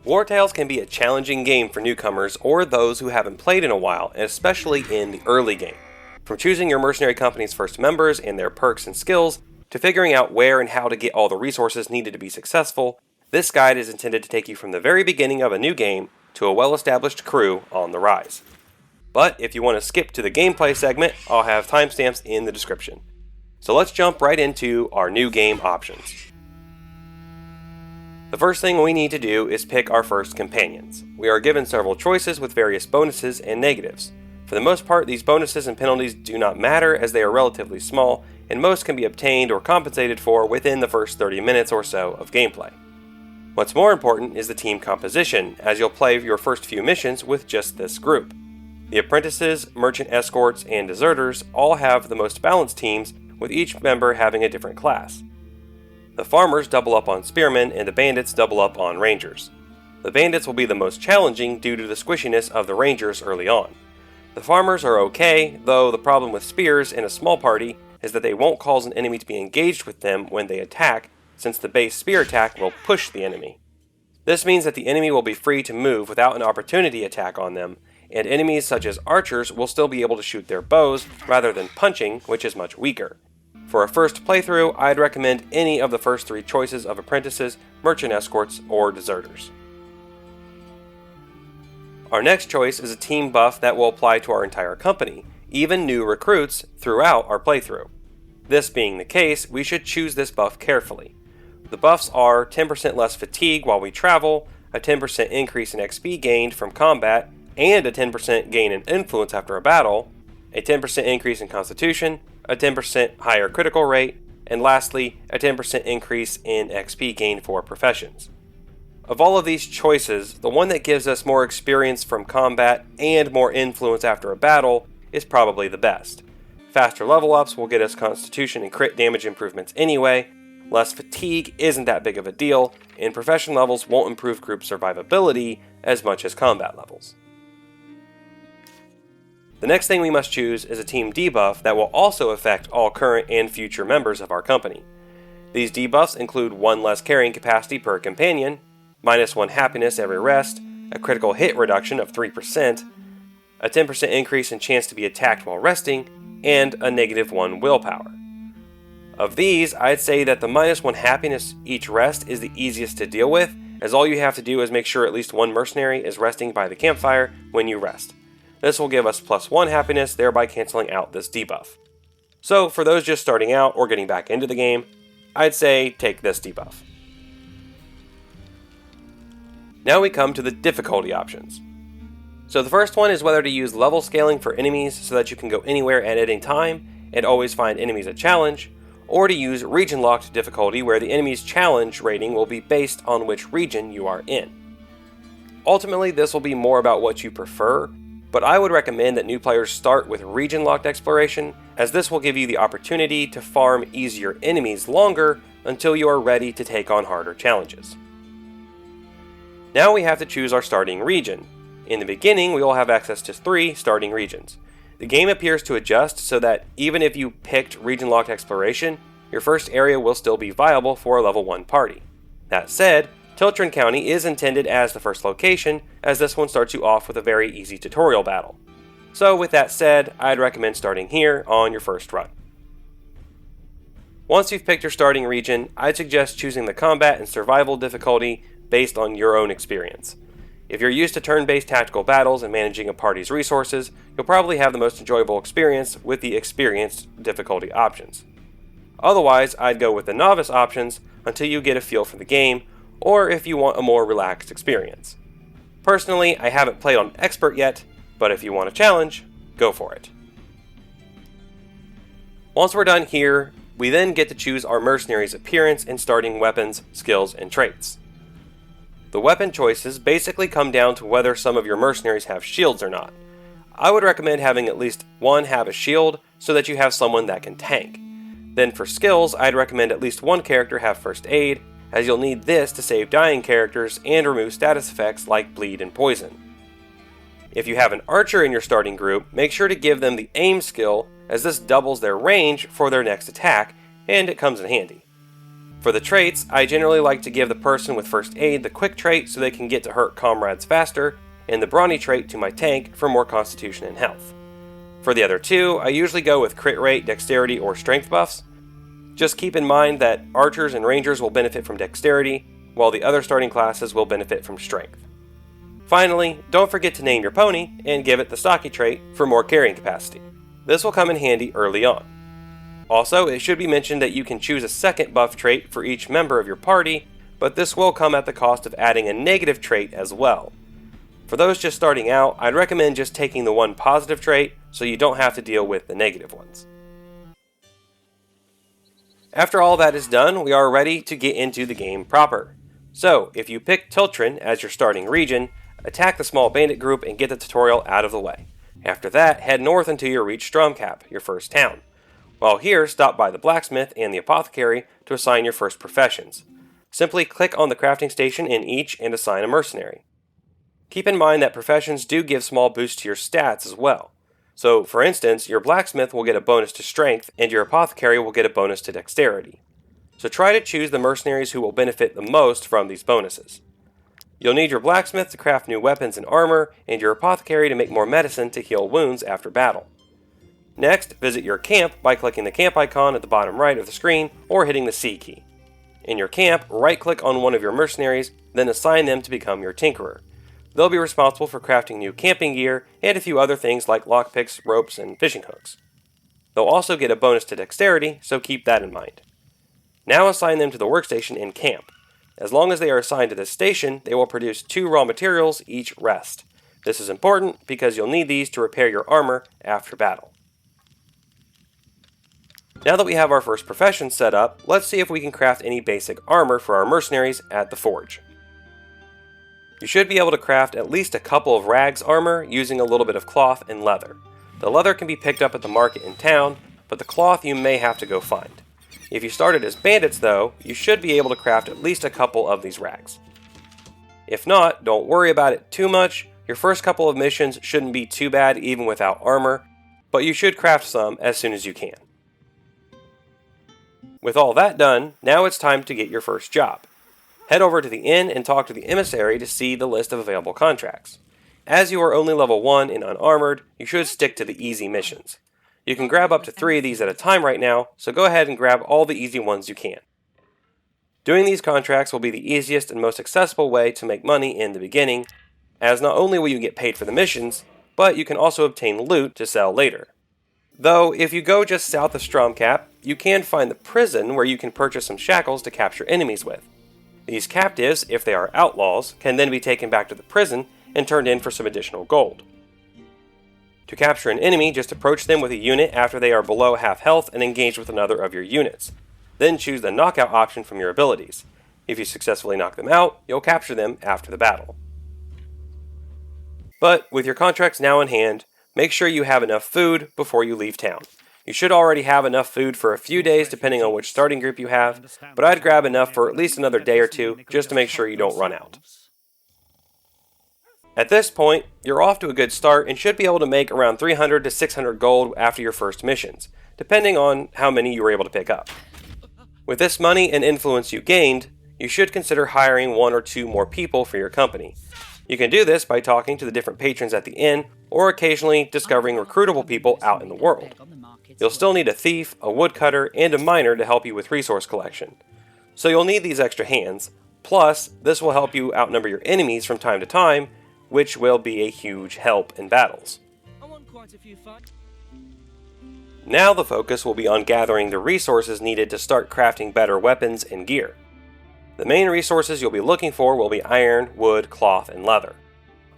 Wartales can be a challenging game for newcomers or those who haven't played in a while, and especially in the early game. From choosing your mercenary company's first members and their perks and skills, to figuring out where and how to get all the resources needed to be successful, this guide is intended to take you from the very beginning of a new game to a well-established crew on the rise. But if you want to skip to the gameplay segment, I'll have timestamps in the description. So let's jump right into our new game options. The first thing we need to do is pick our first companions. We are given several choices with various bonuses and negatives. For the most part, these bonuses and penalties do not matter as they are relatively small, and most can be obtained or compensated for within the first 30 minutes or so of gameplay. What's more important is the team composition, as you'll play your first few missions with just this group. The apprentices, merchant escorts, and deserters all have the most balanced teams, with each member having a different class. The farmers double up on spearmen, and the bandits double up on rangers. The bandits will be the most challenging due to the squishiness of the rangers early on. The farmers are okay, though the problem with spears in a small party is that they won't cause an enemy to be engaged with them when they attack, since the base spear attack will push the enemy. This means that the enemy will be free to move without an opportunity attack on them, and enemies such as archers will still be able to shoot their bows rather than punching, which is much weaker. For a first playthrough, I'd recommend any of the first three choices of apprentices, merchant escorts, or deserters. Our next choice is a team buff that will apply to our entire company, even new recruits, throughout our playthrough. This being the case, we should choose this buff carefully. The buffs are 10% less fatigue while we travel, a 10% increase in XP gained from combat, and a 10% gain in influence after a battle, a 10% increase in constitution, a 10% higher critical rate, and lastly, a 10% increase in XP gained for professions. Of all of these choices, the one that gives us more experience from combat and more influence after a battle is probably the best. Faster level ups will get us constitution and crit damage improvements anyway, less fatigue isn't that big of a deal, and profession levels won't improve group survivability as much as combat levels. The next thing we must choose is a team debuff that will also affect all current and future members of our company. These debuffs include 1 less carrying capacity per companion, -1 happiness every rest, a critical hit reduction of 3%, a 10% increase in chance to be attacked while resting, and a -1 willpower. Of these, I'd say that the -1 happiness each rest is the easiest to deal with, as all you have to do is make sure at least one mercenary is resting by the campfire when you rest. This will give us +1 happiness, thereby canceling out this debuff. So for those just starting out or getting back into the game, I'd say take this debuff. Now we come to the difficulty options. So the first one is whether to use level scaling for enemies so that you can go anywhere at any time and always find enemies a challenge, or to use region locked difficulty where the enemy's challenge rating will be based on which region you are in. Ultimately, this will be more about what you prefer, but I would recommend that new players start with region-locked exploration, as this will give you the opportunity to farm easier enemies longer until you are ready to take on harder challenges. Now we have to choose our starting region. In the beginning, we will have access to 3 starting regions. The game appears to adjust so that even if you picked region-locked exploration, your first area will still be viable for a level 1 party. That said, Tiltron County is intended as the first location, as this one starts you off with a very easy tutorial battle. So with that said, I'd recommend starting here on your first run. Once you've picked your starting region, I'd suggest choosing the combat and survival difficulty based on your own experience. If you're used to turn-based tactical battles and managing a party's resources, you'll probably have the most enjoyable experience with the experienced difficulty options. Otherwise, I'd go with the novice options until you get a feel for the game, or if you want a more relaxed experience. Personally, I haven't played on Expert yet, but if you want a challenge, go for it. Once we're done here, we then get to choose our mercenary's appearance and starting weapons, skills, and traits. The weapon choices basically come down to whether some of your mercenaries have shields or not. I would recommend having at least one have a shield so that you have someone that can tank. Then for skills, I'd recommend at least one character have first aid, as you'll need this to save dying characters and remove status effects like bleed and poison. If you have an archer in your starting group, make sure to give them the aim skill, as this doubles their range for their next attack, and it comes in handy. For the traits, I generally like to give the person with first aid the quick trait so they can get to hurt comrades faster, and the brawny trait to my tank for more constitution and health. For the other two, I usually go with crit rate, dexterity, or strength buffs. Just keep in mind that archers and rangers will benefit from dexterity, while the other starting classes will benefit from strength. Finally, don't forget to name your pony and give it the stocky trait for more carrying capacity. This will come in handy early on. Also, it should be mentioned that you can choose a second buff trait for each member of your party, but this will come at the cost of adding a negative trait as well. For those just starting out, I'd recommend just taking the one positive trait so you don't have to deal with the negative ones. After all that is done, we are ready to get into the game proper. So, if you pick Tiltrin as your starting region, attack the small bandit group and get the tutorial out of the way. After that, head north until you reach Stromcap, your first town. While here, stop by the blacksmith and the apothecary to assign your first professions. Simply click on the crafting station in each and assign a mercenary. Keep in mind that professions do give small boosts to your stats as well. So, for instance, your blacksmith will get a bonus to strength and your apothecary will get a bonus to dexterity. So try to choose the mercenaries who will benefit the most from these bonuses. You'll need your blacksmith to craft new weapons and armor, and your apothecary to make more medicine to heal wounds after battle. Next, visit your camp by clicking the camp icon at the bottom right of the screen or hitting the C key. In your camp, right-click on one of your mercenaries, then assign them to become your tinkerer. They'll be responsible for crafting new camping gear and a few other things like lockpicks, ropes, and fishing hooks. They'll also get a bonus to dexterity, so keep that in mind. Now assign them to the workstation in camp. As long as they are assigned to this station, they will produce 2 raw materials each rest. This is important because you'll need these to repair your armor after battle. Now that we have our first profession set up, let's see if we can craft any basic armor for our mercenaries at the forge. You should be able to craft at least a couple of rags armor using a little bit of cloth and leather. The leather can be picked up at the market in town, but the cloth you may have to go find. If you started as bandits though, you should be able to craft at least a couple of these rags. If not, don't worry about it too much. Your first couple of missions shouldn't be too bad even without armor, but you should craft some as soon as you can. With all that done, now it's time to get your first job. Head over to the inn and talk to the emissary to see the list of available contracts. As you are only level 1 and unarmored, you should stick to the easy missions. You can grab up to 3 of these at a time right now, so go ahead and grab all the easy ones you can. Doing these contracts will be the easiest and most accessible way to make money in the beginning, as not only will you get paid for the missions, but you can also obtain loot to sell later. Though, if you go just south of Stromcap, you can find the prison where you can purchase some shackles to capture enemies with. These captives, if they are outlaws, can then be taken back to the prison and turned in for some additional gold. To capture an enemy, just approach them with a unit after they are below half health and engage with another of your units. Then choose the knockout option from your abilities. If you successfully knock them out, you'll capture them after the battle. But with your contracts now in hand, make sure you have enough food before you leave town. You should already have enough food for a few days depending on which starting group you have, but I'd grab enough for at least another day or two just to make sure you don't run out. At this point, you're off to a good start and should be able to make around 300 to 600 gold after your first missions, depending on how many you were able to pick up. With this money and influence you gained, you should consider hiring 1 or 2 more people for your company. You can do this by talking to the different patrons at the inn, or occasionally discovering recruitable people out in the world. You'll still need a thief, a woodcutter, and a miner to help you with resource collection. So you'll need these extra hands, plus this will help you outnumber your enemies from time to time, which will be a huge help in battles. Now the focus will be on gathering the resources needed to start crafting better weapons and gear. The main resources you'll be looking for will be iron, wood, cloth, and leather.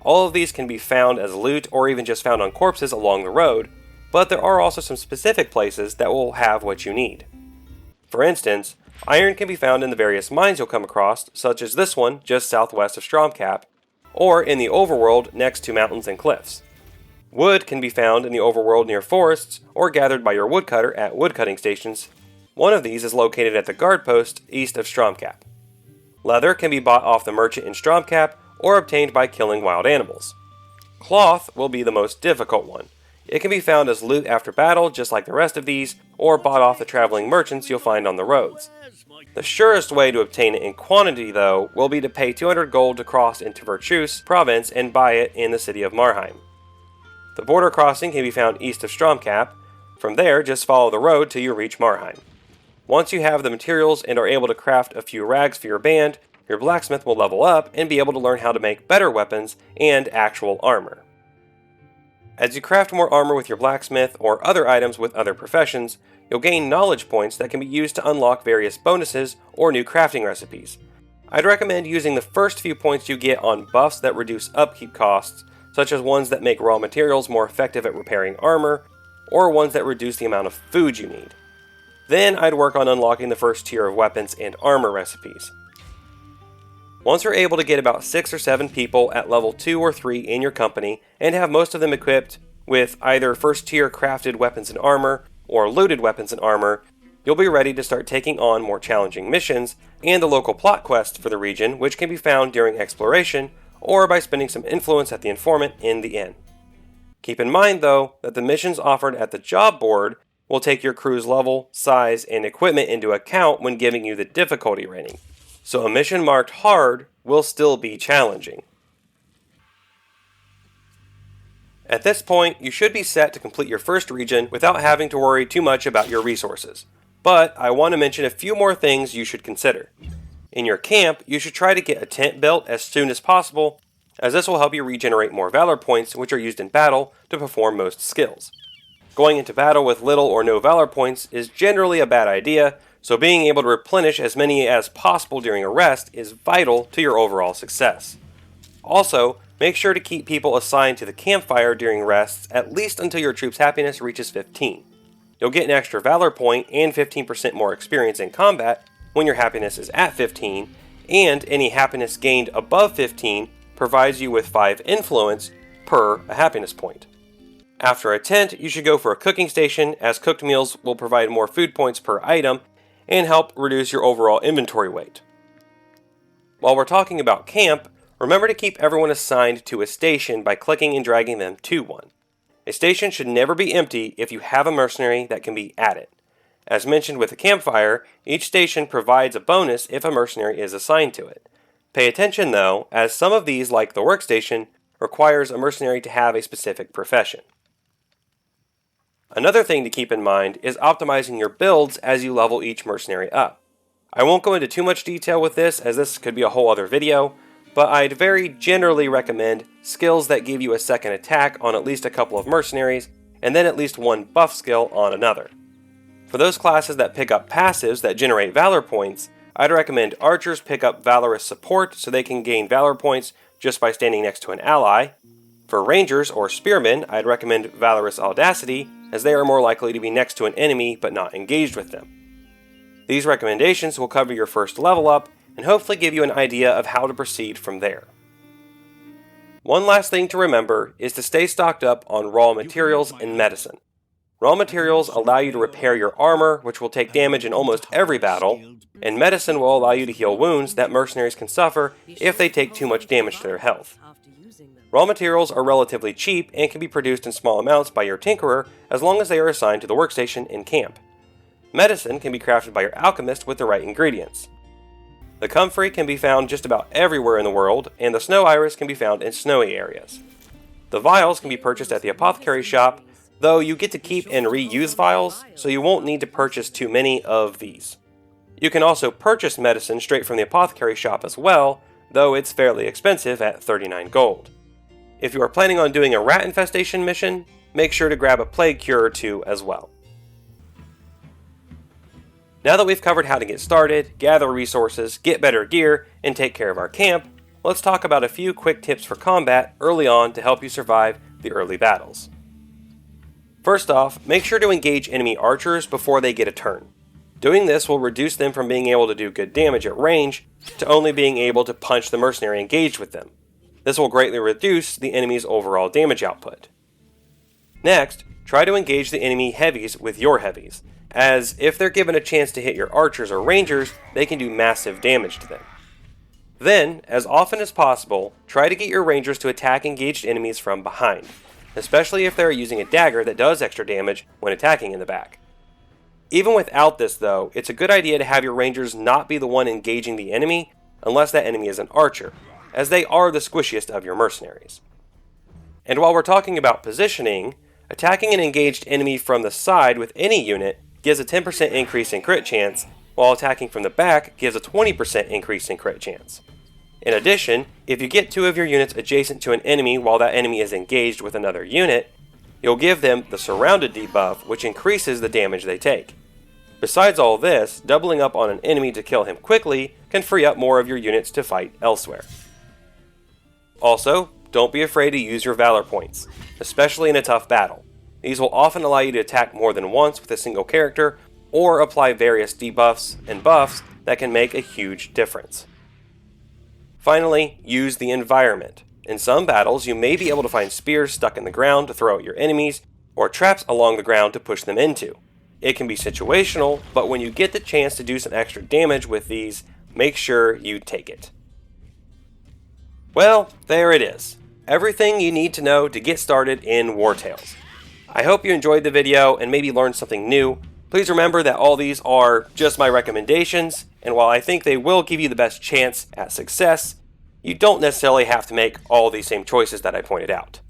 All of these can be found as loot or even just found on corpses along the road, but there are also some specific places that will have what you need. For instance, iron can be found in the various mines you'll come across, such as this one just southwest of Stromcap, or in the overworld next to mountains and cliffs. Wood can be found in the overworld near forests, or gathered by your woodcutter at woodcutting stations. One of these is located at the guard post east of Stromcap. Leather can be bought off the merchant in Stromcap, or obtained by killing wild animals. Cloth will be the most difficult one. It can be found as loot after battle, just like the rest of these, or bought off the traveling merchants you'll find on the roads. The surest way to obtain it in quantity, though, will be to pay 200 gold to cross into Virtus province and buy it in the city of Marheim. The border crossing can be found east of Stromkap. From there, just follow the road till you reach Marheim. Once you have the materials and are able to craft a few rags for your band, your blacksmith will level up and be able to learn how to make better weapons and actual armor. As you craft more armor with your blacksmith or other items with other professions, you'll gain knowledge points that can be used to unlock various bonuses or new crafting recipes. I'd recommend using the first few points you get on buffs that reduce upkeep costs, such as ones that make raw materials more effective at repairing armor, or ones that reduce the amount of food you need. Then I'd work on unlocking the first tier of weapons and armor recipes. Once you're able to get about 6 or 7 people at level 2 or 3 in your company and have most of them equipped with either first tier crafted weapons and armor or looted weapons and armor, you'll be ready to start taking on more challenging missions and the local plot quests for the region, which can be found during exploration or by spending some influence at the informant in the inn. Keep in mind, though, that the missions offered at the job board will take your crew's level, size, and equipment into account when giving you the difficulty rating, so a mission marked hard will still be challenging. At this point, you should be set to complete your first region without having to worry too much about your resources. But I want to mention a few more things you should consider. In your camp, you should try to get a tent built as soon as possible, as this will help you regenerate more valor points which are used in battle to perform most skills. Going into battle with little or no valor points is generally a bad idea, so being able to replenish as many as possible during a rest is vital to your overall success. Also, make sure to keep people assigned to the campfire during rests at least until your troop's happiness reaches 15. You'll get an extra valor point and 15% more experience in combat when your happiness is at 15, and any happiness gained above 15 provides you with 5 influence per a happiness point. After a tent, you should go for a cooking station, as cooked meals will provide more food points per item and help reduce your overall inventory weight. While we're talking about camp, remember to keep everyone assigned to a station by clicking and dragging them to one. A station should never be empty if you have a mercenary that can be added. As mentioned with a campfire, each station provides a bonus if a mercenary is assigned to it. Pay attention though, as some of these, like the workstation, requires a mercenary to have a specific profession. Another thing to keep in mind is optimizing your builds as you level each mercenary up. I won't go into too much detail with this, as this could be a whole other video, but I'd very generally recommend skills that give you a second attack on at least a couple of mercenaries, and then at least one buff skill on another. For those classes that pick up passives that generate valor points, I'd recommend archers pick up valorous support so they can gain valor points just by standing next to an ally. For rangers or spearmen, I'd recommend valorous audacity, as they are more likely to be next to an enemy but not engaged with them. These recommendations will cover your first level up and hopefully give you an idea of how to proceed from there. One last thing to remember is to stay stocked up on raw materials and medicine. Raw materials allow you to repair your armor, which will take damage in almost every battle, and medicine will allow you to heal wounds that mercenaries can suffer if they take too much damage to their health. Raw materials are relatively cheap and can be produced in small amounts by your tinkerer as long as they are assigned to the workstation in camp. Medicine can be crafted by your alchemist with the right ingredients. The comfrey can be found just about everywhere in the world, and the snow iris can be found in snowy areas. The vials can be purchased at the apothecary shop, though you get to keep and reuse vials, so you won't need to purchase too many of these. You can also purchase medicine straight from the apothecary shop as well, though it's fairly expensive at 39 gold. If you are planning on doing a rat infestation mission, make sure to grab a plague cure or two as well. Now that we've covered how to get started, gather resources, get better gear, and take care of our camp, let's talk about a few quick tips for combat early on to help you survive the early battles. First off, make sure to engage enemy archers before they get a turn. Doing this will reduce them from being able to do good damage at range to only being able to punch the mercenary engaged with them. This will greatly reduce the enemy's overall damage output. Next, try to engage the enemy heavies with your heavies, as if they're given a chance to hit your archers or rangers, they can do massive damage to them. Then, as often as possible, try to get your rangers to attack engaged enemies from behind, especially if they're using a dagger that does extra damage when attacking in the back. Even without this though, it's a good idea to have your rangers not be the one engaging the enemy unless that enemy is an archer, as they are the squishiest of your mercenaries. And while we're talking about positioning, attacking an engaged enemy from the side with any unit gives a 10% increase in crit chance, while attacking from the back gives a 20% increase in crit chance. In addition, if you get 2 of your units adjacent to an enemy while that enemy is engaged with another unit, you'll give them the surrounded debuff, which increases the damage they take. Besides all this, doubling up on an enemy to kill him quickly can free up more of your units to fight elsewhere. Also, don't be afraid to use your Valor points, especially in a tough battle. These will often allow you to attack more than once with a single character, or apply various debuffs and buffs that can make a huge difference. Finally, use the environment. In some battles, you may be able to find spears stuck in the ground to throw at your enemies, or traps along the ground to push them into. It can be situational, but when you get the chance to do some extra damage with these, make sure you take it. Well, there it is. Everything you need to know to get started in Wartales. I hope you enjoyed the video and maybe learned something new. Please remember that all these are just my recommendations, and while I think they will give you the best chance at success, you don't necessarily have to make all these same choices that I pointed out.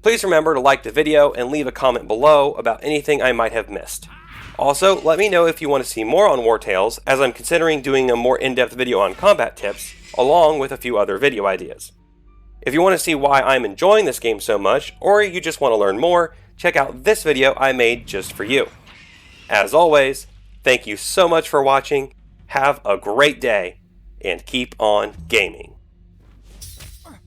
Please remember to like the video and leave a comment below about anything I might have missed. Also, let me know if you want to see more on Wartales, as I'm considering doing a more in-depth video on combat tips, along with a few other video ideas. If you want to see why I'm enjoying this game so much, or you just want to learn more, check out this video I made just for you. As always, thank you so much for watching, have a great day, and keep on gaming.